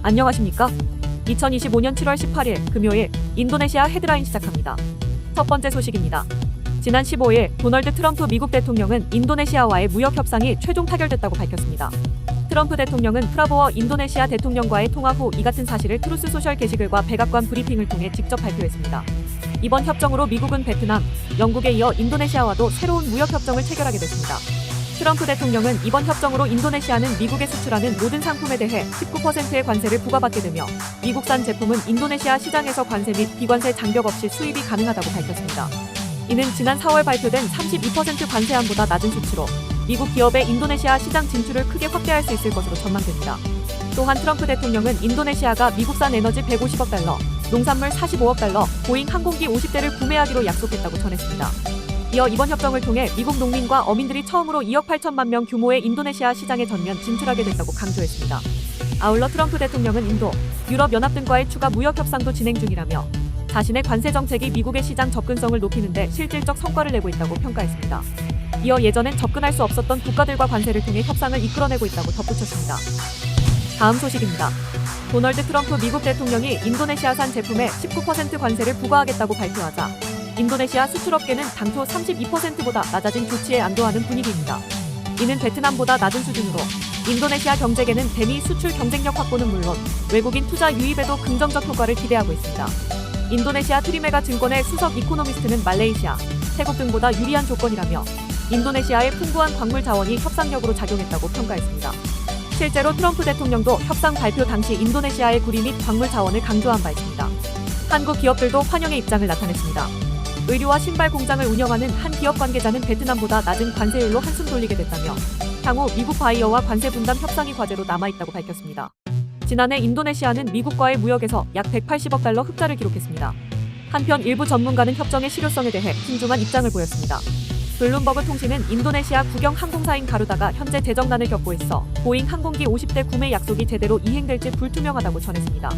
안녕하십니까? 2025년 7월 18일 금요일 인도네시아 헤드라인 시작합니다. 첫 번째 소식입니다. 지난 15일 도널드 트럼프 미국 대통령은 인도네시아와의 무역 협상이 최종 타결됐다고 밝혔습니다. 트럼프 대통령은 프라보어 인도네시아 대통령과의 통화 후 이 같은 사실을 트루스 소셜 게시글과 백악관 브리핑을 통해 직접 발표했습니다. 이번 협정으로 미국은 베트남, 영국에 이어 인도네시아와도 새로운 무역 협정을 체결하게 됐습니다. 트럼프 대통령은 이번 협정으로 인도네시아는 미국에 수출하는 모든 상품에 대해 19%의 관세를 부과받게 되며 미국산 제품은 인도네시아 시장에서 관세 및 비관세 장벽 없이 수입이 가능하다고 밝혔습니다. 이는 지난 4월 발표된 32% 관세안보다 낮은 수치로 미국 기업의 인도네시아 시장 진출을 크게 확대할 수 있을 것으로 전망됩니다. 또한 트럼프 대통령은 인도네시아가 미국산 에너지 150억 달러, 농산물 45억 달러, 보잉 항공기 50대를 구매하기로 약속했다고 전했습니다. 이어 이번 협정을 통해 미국 농민과 어민들이 처음으로 2억 8천만 명 규모의 인도네시아 시장에 전면 진출하게 됐다고 강조했습니다. 아울러 트럼프 대통령은 인도, 유럽연합 등과의 추가 무역 협상도 진행 중이라며 자신의 관세 정책이 미국의 시장 접근성을 높이는 데 실질적 성과를 내고 있다고 평가했습니다. 이어 예전엔 접근할 수 없었던 국가들과 관세를 통해 협상을 이끌어내고 있다고 덧붙였습니다. 다음 소식입니다. 도널드 트럼프 미국 대통령이 인도네시아산 제품에 19% 관세를 부과하겠다고 발표하자 인도네시아 수출업계는 당초 32%보다 낮아진 조치에 안도하는 분위기입니다. 이는 베트남보다 낮은 수준으로 인도네시아 경제계는 대미 수출 경쟁력 확보는 물론 외국인 투자 유입에도 긍정적 효과를 기대하고 있습니다. 인도네시아 트리메가 증권의 수석 이코노미스트는 말레이시아, 태국 등보다 유리한 조건이라며 인도네시아의 풍부한 광물 자원이 협상력으로 작용했다고 평가했습니다. 실제로 트럼프 대통령도 협상 발표 당시 인도네시아의 구리 및 광물 자원을 강조한 바 있습니다. 한국 기업들도 환영의 입장을 나타냈습니다. 의류와 신발 공장을 운영하는 한 기업 관계자는 베트남보다 낮은 관세율로 한숨 돌리게 됐다며 향후 미국 바이어와 관세 분담 협상이 과제로 남아있다고 밝혔습니다. 지난해 인도네시아는 미국과의 무역에서 약 180억 달러 흑자를 기록했습니다. 한편 일부 전문가는 협정의 실효성에 대해 신중한 입장을 보였습니다. 블룸버그 통신은 인도네시아 국영 항공사인 가루다가 현재 재정난을 겪고 있어 보잉 항공기 50대 구매 약속이 제대로 이행될지 불투명하다고 전했습니다.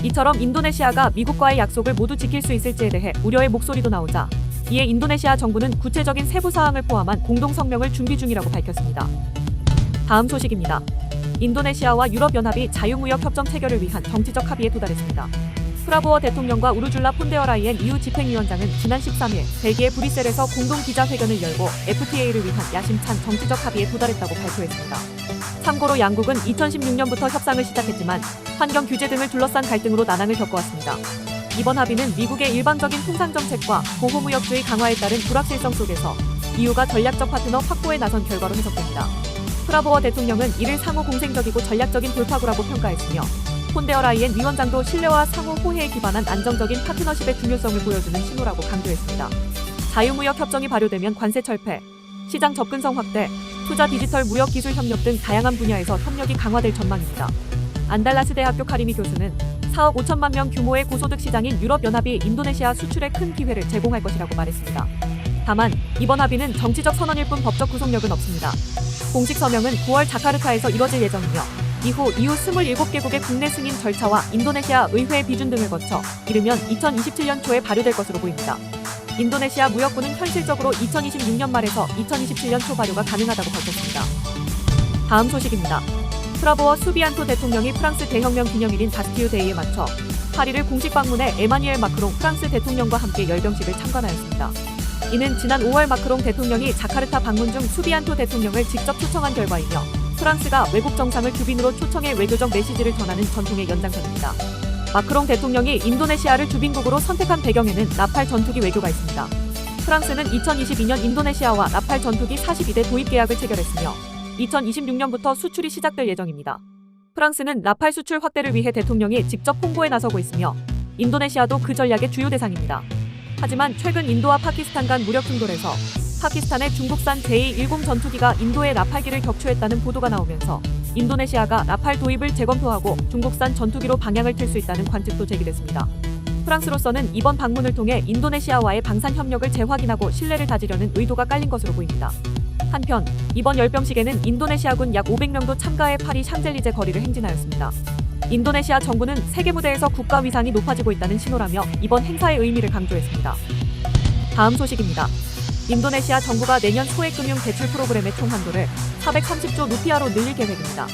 이처럼 인도네시아가 미국과의 약속을 모두 지킬 수 있을지에 대해 우려의 목소리도 나오자 이에 인도네시아 정부는 구체적인 세부 사항을 포함한 공동 성명을 준비 중이라고 밝혔습니다. 다음 소식입니다. 인도네시아와 유럽연합이 자유무역 협정 체결을 위한 정치적 합의에 도달했습니다. 프라보어 대통령과 우르줄라 폰데어라이엔 EU 집행위원장은 지난 13일 벨기에 브뤼셀에서 공동 기자회견을 열고 FTA를 위한 야심찬 정치적 합의에 도달했다고 발표했습니다. 참고로 양국은 2016년부터 협상을 시작했지만 환경 규제 등을 둘러싼 갈등으로 난항을 겪어왔습니다. 이번 합의는 미국의 일방적인 통상정책과 보호무역주의 강화에 따른 불확실성 속에서 EU가 전략적 파트너 확보에 나선 결과로 해석됩니다. 프라보어 대통령은 이를 상호 공생적이고 전략적인 돌파구라고 평가했으며 폰데어라이엔 위원장도 신뢰와 상호 호혜에 기반한 안정적인 파트너십의 중요성을 보여주는 신호라고 강조했습니다. 자유무역 협정이 발효되면 관세 철폐, 시장 접근성 확대, 투자 디지털 무역 기술 협력 등 다양한 분야에서 협력이 강화될 전망입니다. 안달라스 대학교 카리미 교수는 4억 5천만 명 규모의 고소득 시장인 유럽연합이 인도네시아 수출에 큰 기회를 제공할 것이라고 말했습니다. 다만 이번 합의는 정치적 선언일 뿐 법적 구속력은 없습니다. 공식 서명은 9월 자카르타에서 이뤄질 예정이며 이후 EU 27개국의 국내 승인 절차와 인도네시아 의회 비준 등을 거쳐 이르면 2027년 초에 발효될 것으로 보입니다. 인도네시아 무역부는 현실적으로 2026년 말에서 2027년 초 발효가 가능하다고 밝혔습니다. 다음 소식입니다. 프라보어 수비안토 대통령이 프랑스 대혁명 기념일인 바스티유 데이에 맞춰 파리를 공식 방문해 에마뉘엘 마크롱 프랑스 대통령과 함께 열병식을 참관하였습니다. 이는 지난 5월 마크롱 대통령이 자카르타 방문 중 수비안토 대통령을 직접 초청한 결과이며 프랑스가 외국 정상을 주빈으로 초청해 외교적 메시지를 전하는 전통의 연장선입니다. 마크롱 대통령이 인도네시아를 주빈국으로 선택한 배경에는 라팔 전투기 외교가 있습니다. 프랑스는 2022년 인도네시아와 라팔 전투기 42대 도입 계약을 체결했으며 2026년부터 수출이 시작될 예정입니다. 프랑스는 라팔 수출 확대를 위해 대통령이 직접 홍보에 나서고 있으며 인도네시아도 그 전략의 주요 대상입니다. 하지만 최근 인도와 파키스탄 간 무력 충돌에서 파키스탄의 중국산 제210 전투기가 인도의 라팔기를 격추했다는 보도가 나오면서 인도네시아가 라팔 도입을 재검토하고 중국산 전투기로 방향을 틀 수 있다는 관측도 제기됐습니다. 프랑스로서는 이번 방문을 통해 인도네시아와의 방산 협력을 재확인하고 신뢰를 다지려는 의도가 깔린 것으로 보입니다. 한편 이번 열병식에는 인도네시아군 약 500명도 참가해 파리 샹젤리제 거리를 행진하였습니다. 인도네시아 정부는 세계 무대에서 국가 위상이 높아지고 있다는 신호라며 이번 행사의 의미를 강조했습니다. 다음 소식입니다. 인도네시아 정부가 내년 소액금융 대출 프로그램의 총 한도를 430조 루피아로 늘릴 계획입니다.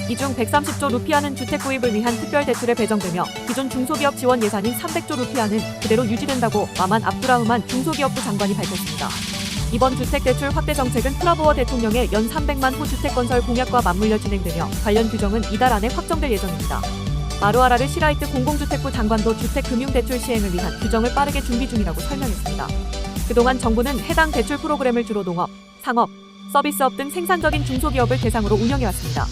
이 중 130조 루피아는 주택 구입을 위한 특별 대출에 배정되며 기존 중소기업 지원 예산인 300조 루피아는 그대로 유지된다고 마만 압두라흐만 중소기업부 장관이 밝혔습니다. 이번 주택대출 확대 정책은 프라보워 대통령의 연 300만 호 주택건설 공약과 맞물려 진행되며 관련 규정은 이달 안에 확정될 예정입니다. 마루아라르 시라이트 공공주택부 장관도 주택금융대출 시행을 위한 규정을 빠르게 준비 중이라고 설명했습니다. 그동안 정부는 해당 대출 프로그램을 주로 농업, 상업, 서비스업 등 생산적인 중소기업을 대상으로 운영해왔습니다.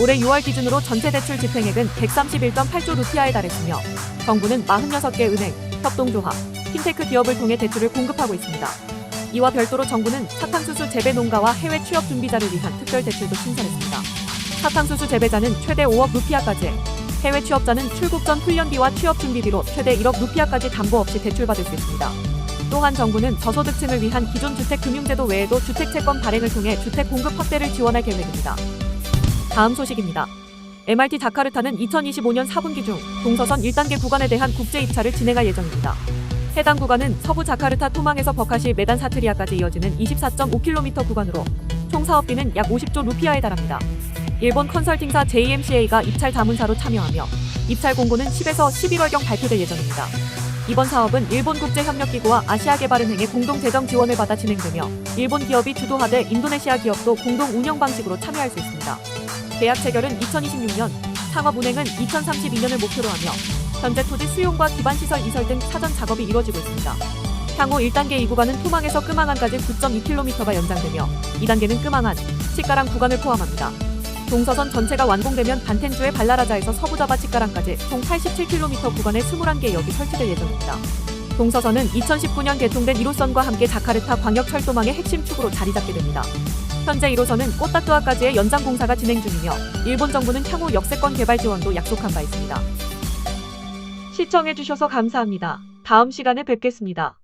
올해 6월 기준으로 전체 대출 집행액은 131.8조 루피아에 달했으며 정부는 46개 은행, 협동조합, 핀테크 기업을 통해 대출을 공급하고 있습니다. 이와 별도로 정부는 사탕수수 재배 농가와 해외 취업 준비자를 위한 특별 대출도 신설했습니다. 사탕수수 재배자는 최대 5억 루피아까지, 해외 취업자는 출국 전 훈련비와 취업 준비비로 최대 1억 루피아까지 담보 없이 대출받을 수 있습니다. 또한 정부는 저소득층을 위한 기존 주택금융제도 외에도 주택채권 발행을 통해 주택 공급 확대를 지원할 계획입니다. 다음 소식입니다. MRT 자카르타는 2025년 4분기 중 동서선 1단계 구간에 대한 국제 입찰을 진행할 예정입니다. 해당 구간은 서부 자카르타 토망에서 버카시 메단 사트리아까지 이어지는 24.5km 구간으로 총 사업비는 약 50조 루피아에 달합니다. 일본 컨설팅사 JMCA가 입찰 자문사로 참여하며 입찰 공고는 10에서 11월경 발표될 예정입니다. 이번 사업은 일본국제협력기구와 아시아개발은행의 공동 재정 지원을 받아 진행되며 일본 기업이 주도하되 인도네시아 기업도 공동 운영 방식으로 참여할 수 있습니다. 계약 체결은 2026년, 상업운행은 2032년을 목표로 하며 현재 토지 수용과 기반시설 이설 등 사전 작업이 이루어지고 있습니다. 향후 1단계 이 구간은 토망에서 끄망안까지 9.2km가 연장되며 2단계는 끄망안, 치까랑 구간을 포함합니다. 동서선 전체가 완공되면 반텐주의 발라라자에서 서부자바 치까랑까지 총 87km 구간에 21개 역이 설치될 예정입니다. 동서선은 2019년 개통된 1호선과 함께 자카르타 광역철도망의 핵심 축으로 자리잡게 됩니다. 현재 1호선은 꼬따뚜아까지의 연장 공사가 진행 중이며 일본 정부는 향후 역세권 개발 지원도 약속한 바 있습니다. 시청해주셔서 감사합니다. 다음 시간에 뵙겠습니다.